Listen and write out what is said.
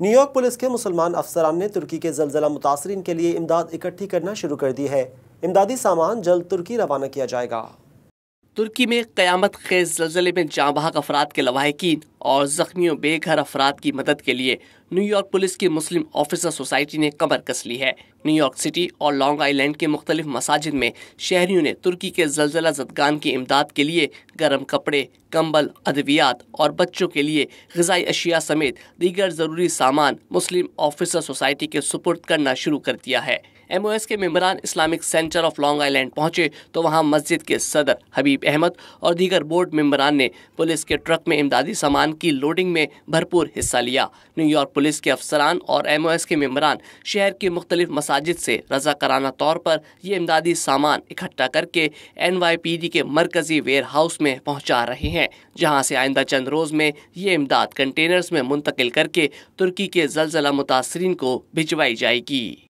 New York police کے مسلمان افسران نے ترکی کے زلزلہ متاثرین کے لیے امداد اکٹھی کرنا شروع کر دی ہے۔ امدادی سامان جلد ترکی روانہ کیا جائے گا۔ ترکی میں قیامت خیز زلزلے میں جاں بحق افراد کے لواحقین اور زخمیوں بے گھر افراد کی مدد کے لیے نیو یارک پولیس کی مسلم آفیسر سوسائٹی نے کمر کس لی ہے۔ نیو یارک سٹی اور لانگ آئی لینڈ کے مختلف مساجد میں شہریوں نے ترکی کے زلزلہ زدگان کی امداد کے لیے گرم کپڑے، کمبل، ادویات اور بچوں کے لیے غذائی اشیاء سمیت دیگر ضروری سامان مسلم آفیسر سوسائٹی کے سپرد کرنا شروع کر دیا ہے۔ MOS کے ممبران Islamic Center of Long Island پہنچے تو وہاں مسجد کے صدر حبیب احمد اور دیگر بورڈ ممبران نے پولیس کے ٹرک میں امدادی سامان کی لوڈنگ میں بھرپور حصہ لیا۔ نیو یارک پولیس کے افسران اور MOS کے ممبران شہر کی مختلف مساجد سے رضاکارانہ طور پر یہ امدادی سامان اکٹھا کر کے NYPD کے مرکزی ویئر ہاؤس میں پہنچا رہے ہیں، جہاں سے آئندہ چند روز میں یہ امداد کنٹینرز میں منتقل کر کے ترکی کے زلزلہ متاثرین کو بھجوائی جائے گی۔